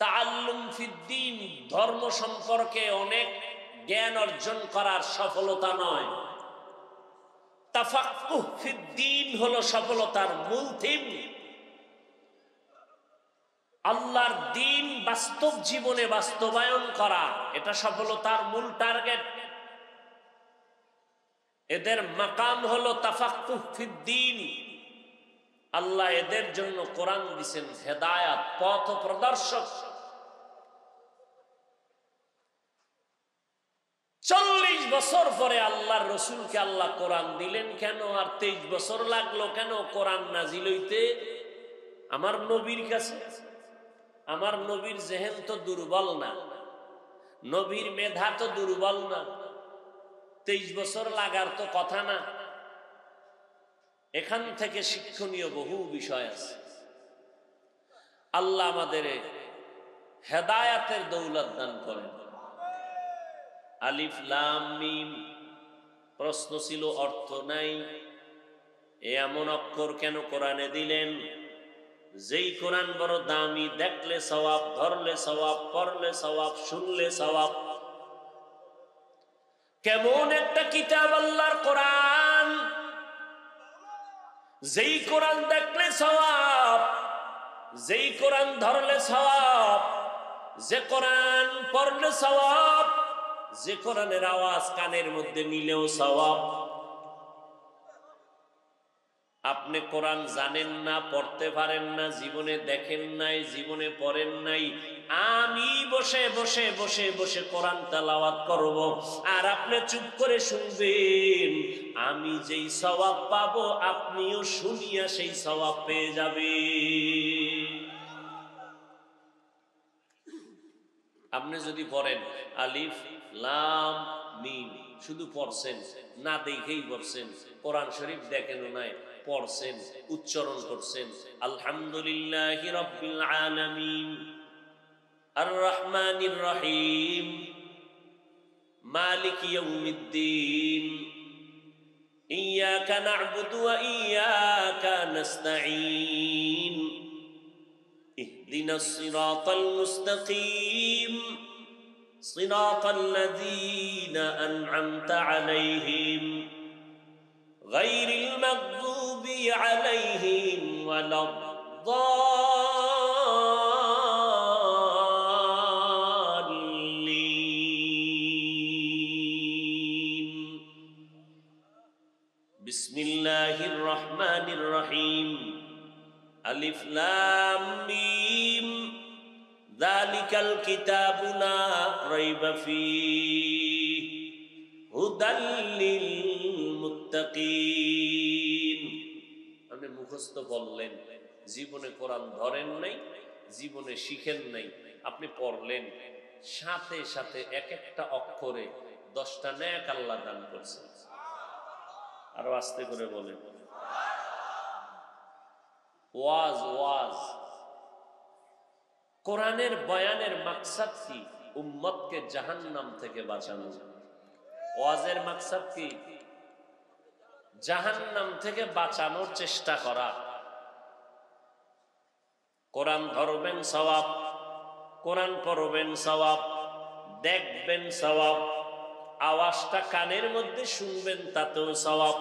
তাআল্লুম ফিদ্দীন, ধর্ম সম্পর্কে অনেক জ্ঞান অর্জন করার সফলতা নয়, তাফাক্কুহ ফিদ্দীন হলো সফলতার মূল থিম। আল্লাহর দ্বীন বাস্তব জীবনে বাস্তবায়ন করা, এটা সফলতার মূল টার্গেট। এদের মাকাম হলো তাফাক্কুহ ফিদ্দীন। আল্লাহ এদের জন্য কোরআন দিয়েছেন হেদায়াত, পথ প্রদর্শক। 40 বছর পরে আল্লাহর রসুলকে আল্লাহ কোরআন দিলেন কেন, আর 23 বছর লাগলো কেন কোরআন নাজিল হইতে? আমার নবীর কাছে, আমার নবীর জেহেন তো দুর্বল না, নবীর মেধা তো দুর্বল না, 23 বছর লাগার তো কথা না। এখান থেকে শিক্ষণীয় বহু বিষয় আছে। আল্লাহ আমাদের হেদায়াতের দৌলত দান করেন। আলিফ লাম মিম, প্রশ্ন ছিল অর্থ নাই, এমন অক্ষর কেন কোরআনে দিলেন? যেই কোরআন বড় দামি, দেখলে সওয়াব, ধরলে সওয়াব, পড়লে সওয়াব, শুনলে সওয়াব। কেমন একটা কিতাব আল্লাহর কোরআন, যেই কোরআন দেখলে সওয়াব, যেই কোরআন ধরলে সওয়াব, যে কোরআন পড়লে সওয়াব, যে কোরআনের আওয়াজ কানের মধ্যে নিলেও সওয়াব। আপনি কোরআন জানেন না, পড়তে পারেন না, জীবনে দেখেন নাই, জীবনে পড়েন নাই। আমি বসে বসে বসে বসে কোরআন তেলাওয়াত করব, আর আপনি চুপ করে শুনবেন। আমি যেই সওয়াব পাবো, আপনিও শুনিয়া সেই সওয়াব পেয়ে যাবেন। আপনি যদি পড়েন আলিফ লাম মিম, শুধু পড়ছেন, না দেখেই পড়ছেন, কোরআন শরীফ দেখেনও নাই, পড়ছেন, উচ্চারণ করছেন, আলহামদুলিল্লাহি রাব্বিল আলামিন আর রহমানির রহিম মালিক ইয়াউমিদ্দিন ইয়াকা না'বুদু ওয়া ইয়াকা নাস্তাঈন ইহদিনাস সিরাতাল মুস্তাকিম সিরাতাল লাযীনা আন'আমতা আলাইহিম গায়রিল মাগদুবি আলাইহিম ওয়ালাদ-দাল্লিন। বিসমিল্লাহির রহমানির রহিম। আলিফ লাম মিম যালিকাল কিতাবু লা রাইবা ফীহি হুদাল লিল মুত্তাকিন। আপনি মুখস্থ বললেন, জীবনে কোরআন ধরেন নাই, জীবনে শিখেন নাই, আপনি পড়লেন, সাথে সাথে এক একটা অক্ষরে 10টা নেক আল্লাহ দান করছেন। আরো আস্তে করে বলেন। ওয়াজ, ওয়াজ, কোরআনের বয়ানের মাকসাদ কি? উম্মতকে জাহান্নাম থেকে বাঁচানো। ওয়াজের মাকসাদ কি? জাহান্নাম থেকে বাঁচানোর চেষ্টা করা। কোরআন ধরবেন সওয়াব, কোরআন পড়বেন সওয়াব, দেখবেন সওয়াব, আওয়াজটা কানের মধ্যে শুনবেন, তাতেও সওয়াব।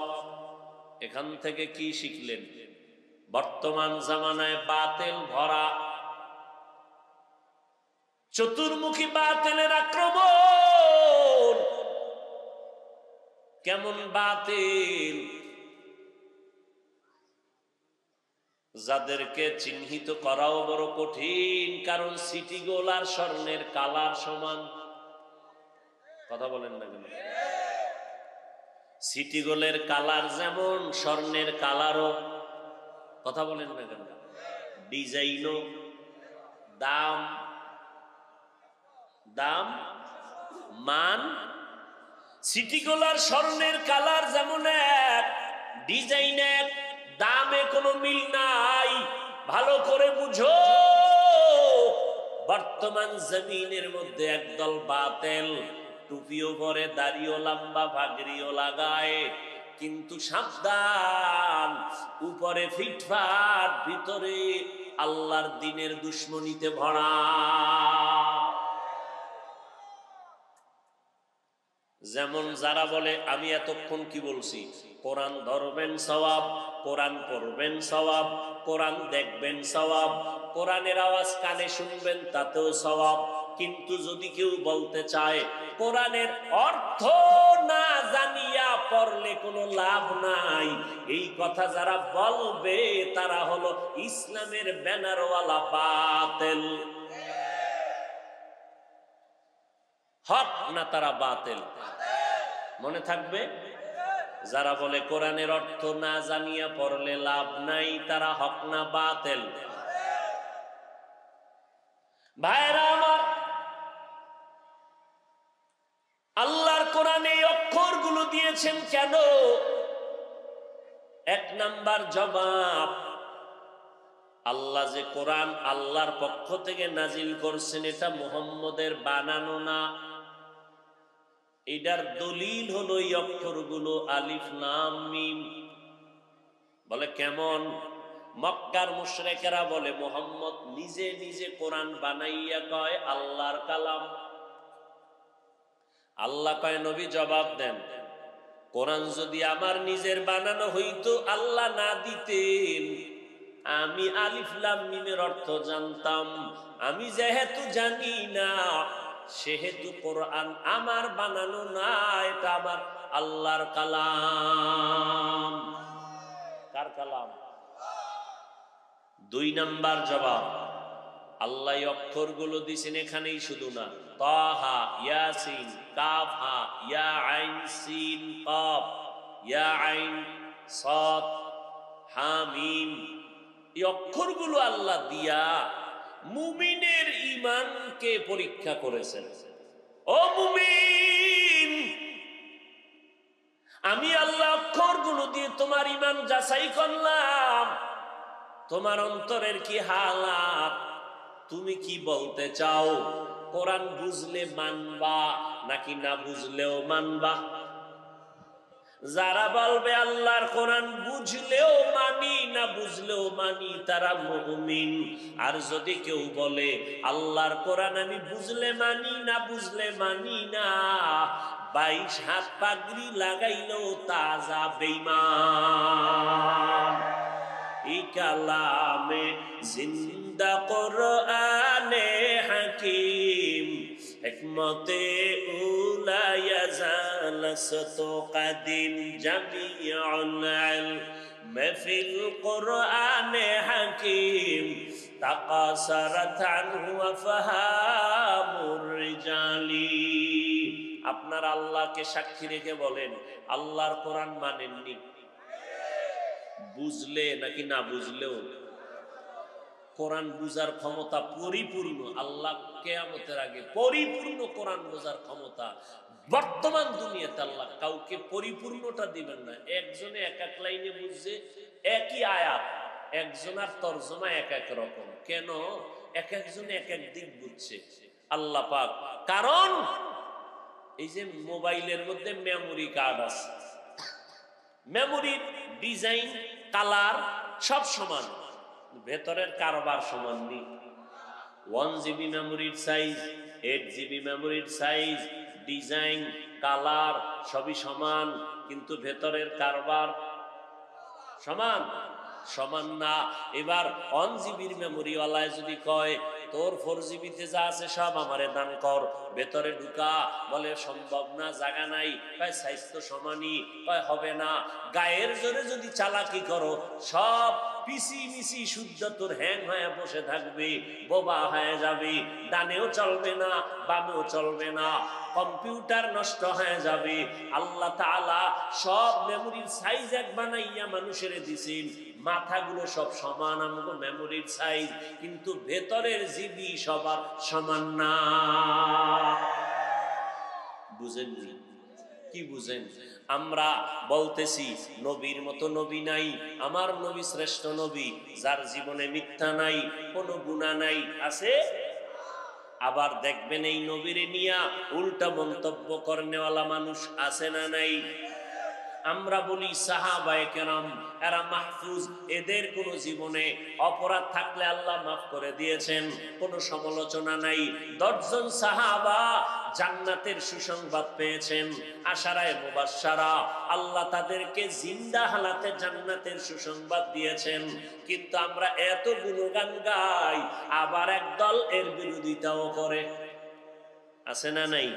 এখান থেকে কি শিখলেন? বর্তমান জামানায় বাতিল ভরা, চতুর্মুখী বাতিলের আক্রমণ। কেমন বাতিল? যাদেরকে চিহ্নিত করাও বড় কঠিন, কারণ সিটি গোল আর স্বর্ণের কালার সমান। কথা বলেন না কেন? সিটি গোলের কালার যেমন, স্বর্ণের কালারও। কথা বলেন না কেন? ডিজাইনও, দাম, দাম, মান। সিটি গোলার স্বর্ণের কালার যেমন এক, ডিজাইন এক, দামে কোনো মিল নাই। ভালো করে বুঝো, বর্তমান জমিনের মধ্যে একদল বাতিল, টুপিও পরে, দাড়িও লম্বা, ভাগড়িও লাগায়, কিন্তু সাবধান, উপরে ফিটফাট, ভিতরে আল্লাহর দ্বীনের দুশ্মনীতে ভরা। যেমন যারা বলে আমি এতক্ষণ কি বলছি, কোরআন ধরবেন সওয়াব, কোরআন পড়বেন সওয়াব, কোরআন দেখবেন সওয়াব, কোরআনের আওয়াজ কানে শুনবেন তাতেও সওয়াব। কিন্তু যদি কেউ বলতে চায় কোরআনের অর্থ না জানিয়া পড়লে কোনো লাভ নাই, এই কথা যারা বলবে তারা হলো ইসলামের ব্যানারওয়ালা বাতিল। হক না তারা বাতিল? মনে থাকবে, যারা বলে কোরআনের অর্থ না জানিয়া পড়লে লাভ নাই, তারা হক না বাতিল? ভাইরা আমার, আল্লাহর কোরআনে এই অক্ষরগুলো দিয়েছেন কেন? এক নাম্বার জবাব, আল্লাহ যে কোরআন আল্লাহর পক্ষ থেকে নাজিল করছেন, এটা মুহাম্মদের বানানো না। এটার দলিল হলো এই অক্ষরগুলো, আলিফ লাম মিম। বলে কেমন? মক্কার মুশরিকেরা বলে মুহাম্মদ নিজে নিজে কোরআন বানাইয়া কয় আল্লাহর কালাম। আল্লাহ কয় নবী জবাব দেন, কোরআন যদি আমার নিজের বানানো হইতো আল্লাহ না দিতেন। আমি আলিফ লাম মিমের অর্থ জানতাম, আমি যেহেতু জানি না সেহেতু কোরআন আমার বানানো না, এটা আমার আল্লাহর কালাম। কার কালাম? দুই নাম্বার জবাব, আল্লাহ অক্ষরগুলো দিছেন এখানেই শুধু না, তাহা, ইয়াসিন, কাফ হা, ইয়া আইন সিন কাফ, ইয়া আইন সাদ, হা মিম, এই অক্ষরগুলো আল্লাহ দিয়া মুমিনের ঈমানকে পরীক্ষা করেছেন। ও মুমিন, আমি আল্লাহ অক্ষরগুলো দিয়ে তোমার ঈমান যাচাই করলাম, তোমার অন্তরের কি হালাত, তুমি কি বলতে চাও? কোরআন বুঝলে মানবা নাকি না বুঝলেও মানবা? যারা বলবে আল্লাহর কোরআন বুঝলেও মানি না বুঝলেও মানি, তারা মুমিন। আর যদি কেউ বলে আল্লাহর কোরআন আমি বুঝলে মানি না বুঝলে মানি না, 22 হাত পাগড়ি লাগাইলেও তাজা বেঈমান। এই কালামে জিন্দা কোরআনে হাকিম, হিকমতে উলা ইয়াজালাসত কাদিম, জামিউল ইলম ফিল কোরআনে হাকিম, তাকাসারাত আনহু আফহামুর রিজালি। আপনার আল্লাহকে সাক্ষী রেখে বলেন, আল্লাহর কোরআন মানেননি? বুঝলে নাকি না বুঝলেও? কোরআন বুঝার ক্ষমতা পরিপূর্ণ, আল্লাহ কিয়ামতের আগে পরিপূর্ণ কোরআন বোঝার ক্ষমতা। বর্তমান দুনিয়াতে আল্লাহ কাউকে পরিপূর্ণটা দিবেন না। একজনে এক এক লাইনে বুঝছে একই আয়াত, একজনের তরজমা এক এক রকম। কেন? এক একজনে এক এক দিক বুঝছে আল্লাহ পাক। কারণ এই যে মোবাইলের মধ্যে মেমোরি কার্ড আছে, মেমোরির ডিজাইন, কালার সব সমান, ভেতরের কারবার সমান নেই। 1 GB মেমোরির সাইজ, 8 GB মেমোরির সাইজ, ডিজাইন, কালার সবই সমান, কিন্তু ভেতরের কারবার সমান সমান না। এবার 1 GBর মেমোরিওয়ালায় যদি কয় তোর 4 GBতে যা আছে সব আমারে দান কর, ভেতরে ঢুকা, বলে সম্ভব না, জায়গা নাই। কয় সাইজ তো সমানই, কয় হবে না। গায়ের জোরে যদি চালাকি করো, সব পিসি মিসি শুদ্ধ তোর হ্যাং হয়ে বসে থাকবে, বোবা হয়ে যাবে, ডানেও চলবে না বামেও চলবে না, কম্পিউটার নষ্ট হয়ে যাবে। আল্লাহ তাআলা সব মেমোরির সাইজ এক বানাইয়া মানুষের দিছেন, মাথাগুলো সব সমান আমগো মেমোরির সাইজ, কিন্তু ভেতরের জিবি সবার সমান না। বুঝেননি? কি বুঝেন? আমরা বলতেছি নবীর মতো নবী নাই, আমার নবী শ্রেষ্ঠ নবী, যার জীবনে মিথ্যা নাই, কোনো গুনাহ নাই। আছে? আবার দেখবেন এই নবীরে নিয়া উল্টা মন্তব্য করনেওয়ালা মানুষ আছে না নাই? আমরা বলি সাহাবায়ে কেরাম এরা মাহফুজ, এদের কোনো জীবনে অপরাধ থাকলে আল্লাহ মাফ করে দিয়েছেন, কোনো সমালোচনা নাই। 10 জন সাহাবা জান্নাতের সুসংবাদ পেয়েছেন, আশারায়ে মুবাশশারা, আল্লাহ তাদেরকে জিন্দা হালাতে জান্নাতের সুসংবাদ দিয়েছেন। কিন্তু আমরা এত গুণগান গাই, আবার একদল এর বিরোধিতাও করে। আছে না নাই?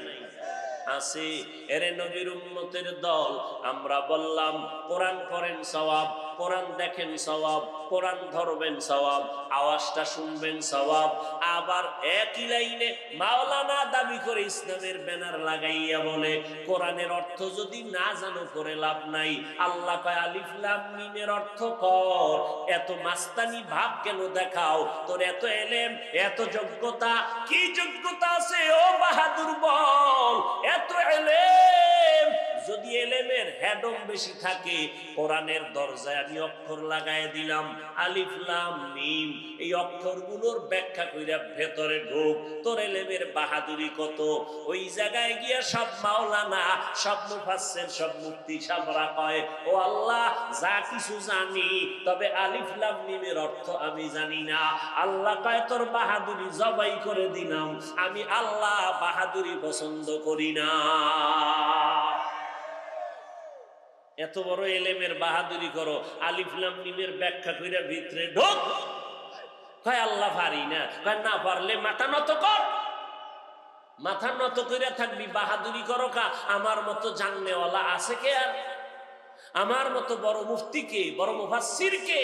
আছে। এরে নবীর উম্মতের দল। আমরা বললাম কোরআন পড়েন সওয়াব, কোরআন দেখেন সওয়াব, কোরআন ধরবেন সওয়াব, আওয়াজটা শুনবেন সওয়াব। আবার একই লাইনে মাওলানা দাবি করে ইসলামের ব্যানার লাগাইয়া বলে কোরআনের অর্থ যদি না জানো করে লাভ নাই। আল্লাহ কয় আলিফ লাম মিমের অর্থ কর, এত মাস্তানি ভাব কেন দেখাও? তোর এত এলেম, এত যোগ্যতা, কি যোগ্যতা আছে ও বাহাদুর বল? এত এলেম, যদি এলেমের হেডম বেশি থাকে, কোরআনের দরজায় আমি অক্ষর লাগায় দিলাম আলিফ লাম মিম, এই অক্ষরগুলোর ব্যাখ্যা কইরা ভেতরে ঢোক, তোর এলেমের বাহাদুরি কত। ওই জায়গায় গিয়া সব মাওলানা, সব মুফাসসির, সব মুফতি সাহেবরা কয় ও আল্লাহ, যা কিছু জানি তবে আলিফ লাম মিমের অর্থ আমি জানি না। আল্লাহ কয় তোর বাহাদুরি জবাই করে দিলাম, আমি আল্লাহ বাহাদুরি পছন্দ করি না। এত বড় এলেমের বাহাদুরি করো, আলিফ লাম মিমের ব্যাখ্যা কইরা ভিতরে ঢোক। কয় আল্লাহ পারি না। কয় না পারলে মাথা নত কর, মাথা নত কইরা থাকবি, বাহাদুরি করো কা? আমার মতো জাননেওয়ালা আছে কে? আর আমার মতো বড় মুফতি কে, বড় মুফাসসির কে?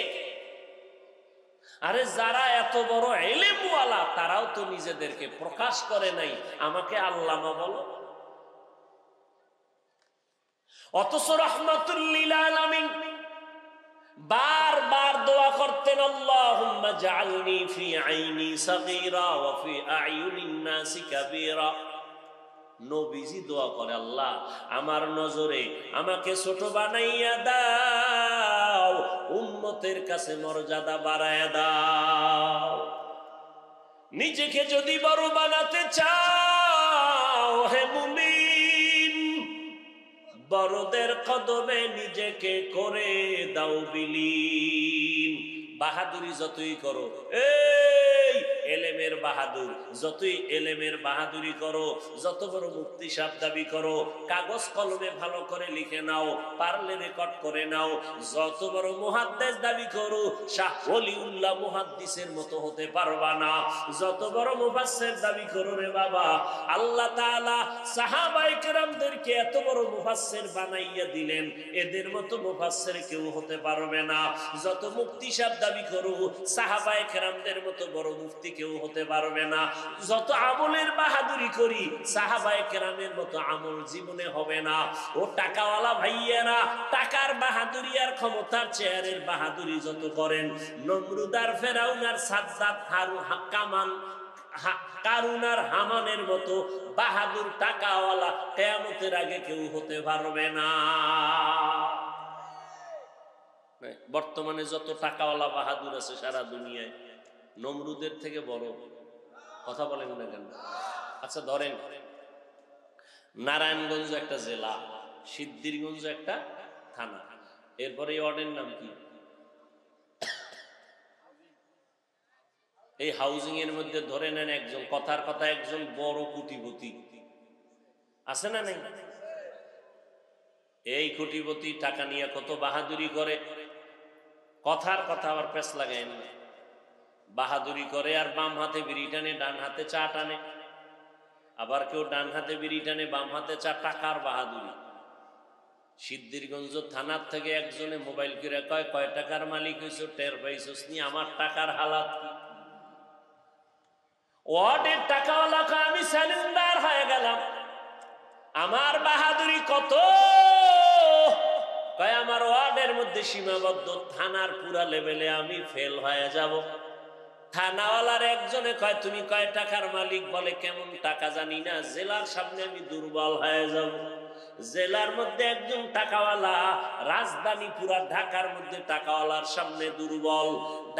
আরে যারা এত বড় এলেমওয়ালা তারাও তো নিজেদেরকে প্রকাশ করে নাই, আমাকে আল্লামা বলো। অথচ রাহমাতুল লিল আলামিন বারবার দোয়া করতেন, আল্লাহুম্মা জাআলনি ফি আইনি সাগীরা ওয়া ফি আয়ুনিন নাসি কাবীরা। নবীজি দোয়া করে, আল্লাহ আমার নজরে আমাকে ছোট বানাইয়া দাও, উম্মতের কাছে মর্যাদা বাড়ায়া দাও। নিজেকে যদি বড় বানাতে চাও হে মুমিন, বড়দের কদমে নিজেকে করে দাও বিলীন। বাহাদুরি যতই করো, এই এলেমের বাহাদুর, যতই এলেমের বাহাদুরি করো, যত বড় মুফতি সাহেব দাবি করো, কাগজ কলমে ভালো করে লিখে নাও, পারলে রেকর্ড করে নাও, যত বড় মুহাদ্দিস দাবি করো, শাহ ওলিউল্লাহ মুহাদ্দিসের মতো হতে পারবা না। যত বড় মুফাসসির দাবি করো রে বাবা, আল্লাহ তাআলা সাহাবায়ে কেরামদেরকে এত বড় মুফাসসির বানাইয়া দিলেন, এদের মতো মুফাসসির কেউ হতে পারবে না। যত মুফতি সাহেব দাবি করো, সাহাবায়ে কেরামদের মতো বড় মুফতি কেউ হতে পারবে না। যত আমলের বাহাদুরি করি, সাহাবায়ে কেরামের মতো আমল জীবনে হবে না। ও টাকাওয়ালা ভাইয়েরা, টাকার বাহাদুরি আর ক্ষমতার চেয়ারের বাহাদুরি যত করেন, নমরুদ আর ফেরাউন আর সাদ্দাত কামান কারুন আর হামানের মতো বাহাদুর টাকাওয়ালা কিয়ামতের আগে কেউ হতে পারবে না। বর্তমানে যত টাকাওয়ালা বাহাদুর আছে সারা দুনিয়ায়, নমরুদের থেকে বড়। কথা বলেন না কেন? আচ্ছা ধরেন নারায়ণগঞ্জ একটা জেলা, সিদ্ধিরগঞ্জ একটা থানা, এরপরে এই ওয়ার্ডের নাম কি? এই হাউজিং এর মধ্যে ধরে নেন একজন, কথার কথা একজন বড় কোটিপতি আছে না নাই? এই কোটিপতি টাকা নিয়ে কত বাহাদুরি করে, কথার কথা আবার পেছ লাগায় না, বাহাদুরি করে আর বাম হাতে বিড়ি টানে, ডান হাতে চা টানে। আবার কেউ ডান হাতে বিড়ি টানে, বাম হাতে চা, টাকার বাহাদুরি। সিদ্ধিরগঞ্জ থানার থেকে একজনে মোবাইল করে কয়, কয় টাকার মালিক হইছো, টের পাইছস নি আমার টাকার হালাত কি? ওয়ার্ডের টাকাওয়ালা কয় আমি সিলিন্ডার হয়ে গেলাম, আমার বাহাদুরি কত? কয় আমার ওয়ার্ডের মধ্যে সীমাবদ্ধ, থানার পুরা লেভেলে আমি ফেল হয়ে যাব। থানাওয়ালার একজনে কয় তুমি কয় টাকার মালিক? বলে কেমন টাকা জানি না, জেলার সামনে আমি দুর্বল হয়ে যাব। জেলার মধ্যে একজন টাকাওয়ালা, রাজধানী পুরা ঢাকার মধ্যে টাকাওয়ালার সামনে দুর্বল।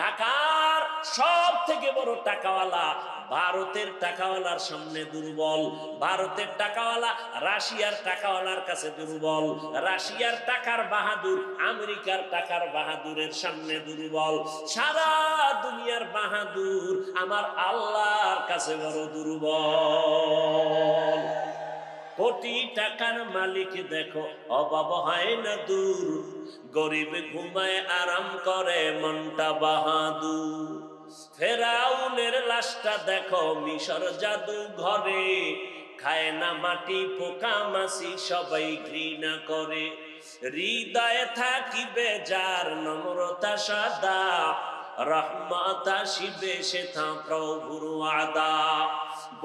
ঢাকার সব থেকে বড় টাকাওয়ালা ভারতের টাকাওয়ালার সামনে দুর্বল, ভারতের টাকাওয়ালা রাশিয়ার টাকাওয়ালার কাছে দুর্বল, রাশিয়ার টাকার বাহাদুর আমেরিকার টাকার বাহাদুরের সামনে দুর্বল, সারা দুনিয়ার বাহাদুর আমার আল্লাহর কাছে বড় দুর্বল। কোটি টাকার মালিক দেখো অভাব হয় না দূর, গরিব ঘুমায় আরাম করে মনটা বাহাদুর। ফেরাউনের লাশটা দেখো মিশর জাদু ঘরে, খায় না মাটি পোকা মাছি সবাই ঘৃণা করে। হৃদয়ে থাকিবে যার নম্রতা সাদা, রহমত আসিবে সেথা প্রভুর ওয়াদা।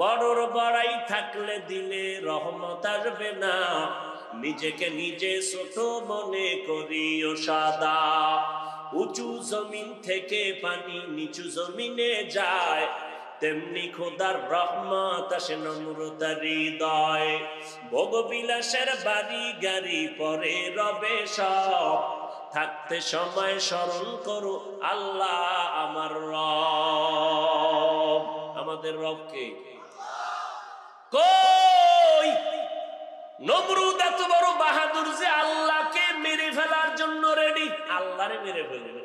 বড়র বড়াই থাকলে দিলে রহমত আসবে না, নিজেকে নিজে ছোট মনে করিও সাদা। উঁচু জমিন থেকে পানি নিচু জমিনে যায়, তেমনি খোদার রহমত আসে নম্রতা হৃদয়। ভোগবিলাসের বাড়ি গাড়ি পরে রবে সব, থাকতে সময় স্মরণ করো আল্লাহ আমার রব। আমাদের রবকে কই? নমরুদ এত বড় বাহাদুর যে আল্লাহকে মেরে ফেলার জন্য রেডি, আল্লাহরে মেরে ফেলবে।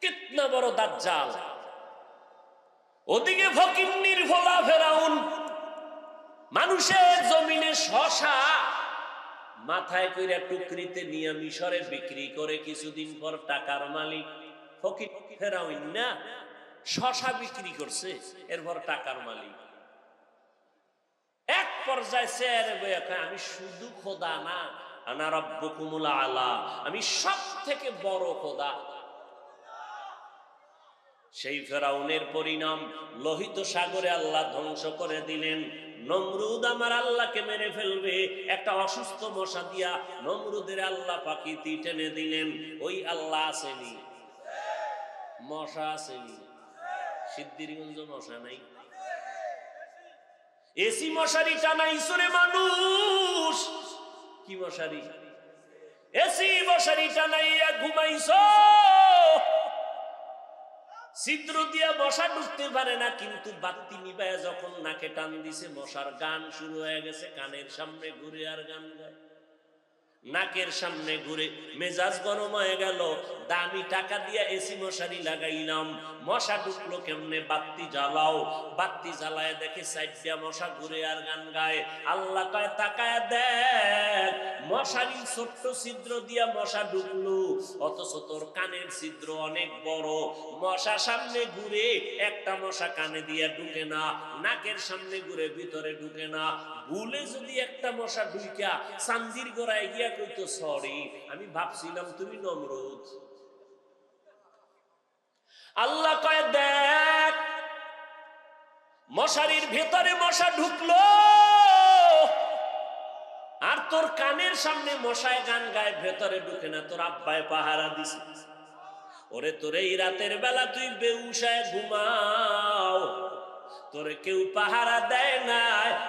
কিতনা বড় দাজ্জাল। ওদিকে ফকিন্নির ভোলা ফেরাউন, মানুষের জমিনে শশা মাথায় কইরা টুকরিতে নিয়ে মিশরে বিক্রি করে কিছুদিন পর টাকার মালিক। ফকির ফেরাউন না, শশা বিক্রি করছে, এরপর টাকার মালিক। এক পর্যায়ে চেয়ারে বইয়া কয়, আমি শুধু খোদা না, আনা রাব্বুকুমুল আলা, আমি সব থেকে বড় খোদা। সেই ফেরাউনের পরিণাম লোহিত সাগরে আল্লাহ ধ্বংস করে দিলেন। নমরুদ আমার আল্লাহকে মেরে ফেলবে, একটা অসুস্থ মশা দিয়া নমরুদের আল্লাহ পাখিতে টেনে দিলেন। ওই আল্লাহ আসেনি? মশা আসেনি? সিদ্ধিরগঞ্জ মশা নাই? এসি মশারি টানাইছো রে মানুষ, কি মশারি? এসি মশারি টানাইয়া ঘুমাইছো, ছিদ্র দিয়া মশা ঢুকতে পারে না, কিন্তু বাতি নিবায় যখন নাকে টান দিছে মশার গান শুরু হয়ে গেছে। কানের সামনে ঘুরে আর গান গায়, নাকের সামনে ঘুরে, মেজাজ গরম হয়ে গেল। দামি টাকা দিয়া এসি মশারি লাগাইলাম, মশা ঢুকলো কেমনে? বাতি জ্বালাও। বাতি জ্বালায় দেখে সাইডটা মশা ঘুরে আর গান গায়। আল্লাহ কয় তাকায় দেখ, মশারির ছোট্ট ছিদ্র দিয়া মশা ঢুকলো, অথচ তোর কানের ছিদ্র অনেক বড়। মশা সামনে ঘুরে, একটা মশা কানে দিয়া ঢুকে না, নাকের সামনে ঘুরে ভিতরে ঢুকে না। ভুলে যদি একটা মশা ঢুকা চান্দির গোড়ায় গিয়া কইতো সরি, আমি ভাবছিলাম তুমি নমরুদ। আল্লাহ কয় দেখ, মশারির ভেতরে মশা ঢুকলো, আর তোর কানের সামনে মশায় গান গায়, ভেতরে ঢুকে না। তোর আব্বায় পাহারা দিছে। ওরে তোরে এই রাতের বেলা তুই বেউসায় ঘুমাও, তোরে কেউ পাহারা দেয় না,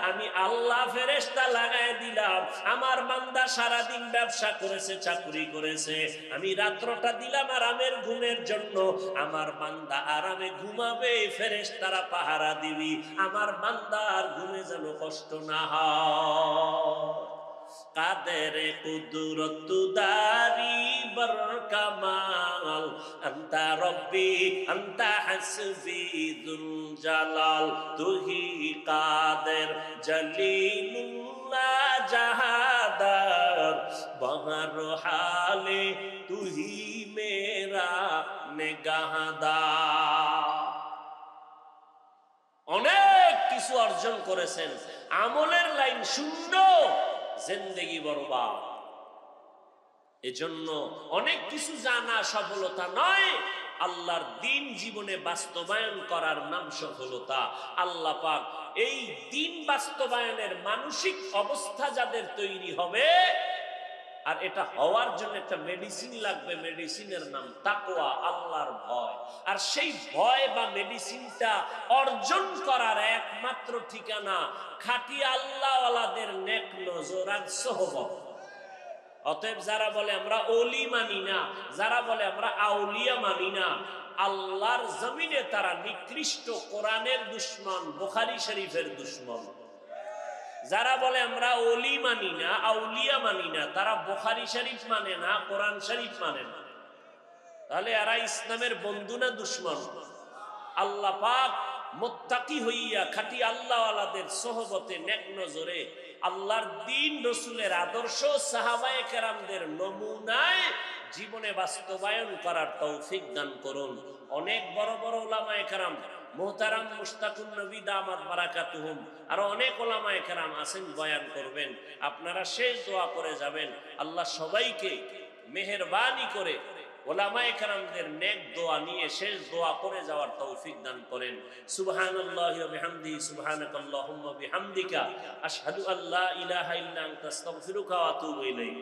আমি আল্লাহ ফেরেশতা লাগায় দিলাম। আমার বান্দা সারাদিন ব্যবসা করেছে, চাকরি করেছে, আমি রাত্রটা দিলাম আরামের ঘুমের জন্য। আমার বান্দা আরামে ঘুমাবে, ফেরেশতারা পাহারা দিবি, আমার বান্দার ঘুমে যেন কষ্ট না হয়। কাদের কুদরত দারি বর কামাল, আন্তা রব্বি আন্তা হাসবি যুল জালাল, তুহি কাদের জলিলুল্লাহ জাহাদার, বহর হালে তুহি মেরা নেগাহদার। অনেক কিছু অর্জন করেছেন, আমলের লাইন শূন্য, জিন্দেগি বরবাদ। এজন্য অনেক কিছু জানা সফলতা নয়, আল্লাহর দ্বীন জীবনে বাস্তবায়ন করার নাম সফলতা। আল্লাহ পাক এই দ্বীন বাস্তবায়নের মানসিক অবস্থা যাদের তৈরি হবে, আর এটা হওয়ার জন্য একটা মেডিসিন লাগবে, মেডিসিনের নাম তাকওয়া, আল্লাহর ভয়। আর সেই ভয় বা মেডিসিনটা অর্জন করার একমাত্র ঠিকানা খাঁটি আল্লাহওয়ালাদের নেক নজর আর সোহবত। অতএব যারা বলে আমরা ওলি মানি না, যারা বলে আমরা আউলিয়া মানি না, আল্লাহর জমিনে তারা নিকৃষ্ট কোরআনের দুশমন, বুখারী শরীফের দুশমন। যারা বলে আমরা ওলি মানি না, আউলিয়া মানি না, তারা বুখারী শরীফ মানে না, কোরআন শরীফ মানে না। তাহলে এরা ইসলামের বন্ধু না দুশমন? আল্লাহ পাক মুত্তাকি হইয়া খাঁটি আল্লাহওয়ালাদের সোহবতে নেক নজরে আল্লাহর দ্বীন রাসূলের আদর্শ সাহাবায়ে কেরামদের নমুনায় জীবনে বাস্তবায়ন করার তৌফিক দান করুন। অনেক বড় বড় উলামায়ে কেরাম, মুহতারাম মুশতাকুন নবী দামাত বারাকাতুহুম, আর অনেক উলামায়ে কেরাম আছেন বয়ান করবেন। আপনারা শেষ দোয়া করে যাবেন, আল্লাহ সবাইকে মেহেরবানি করে উলামায়ে কেরামদের নেক দোয়া নিয়ে শেষ দোয়া করে যাওয়ার তৌফিক দান করেন। সুবহানাল্লাহি ওয়া বিহামদিহি, সুবহানাকাল্লাহুম্মা বিহামদিকা, আশহাদু আল্লা ইলাহা ইল্লা আনতা, আস্তাগফিরুকা ওয়া আতুবু ইলাইক।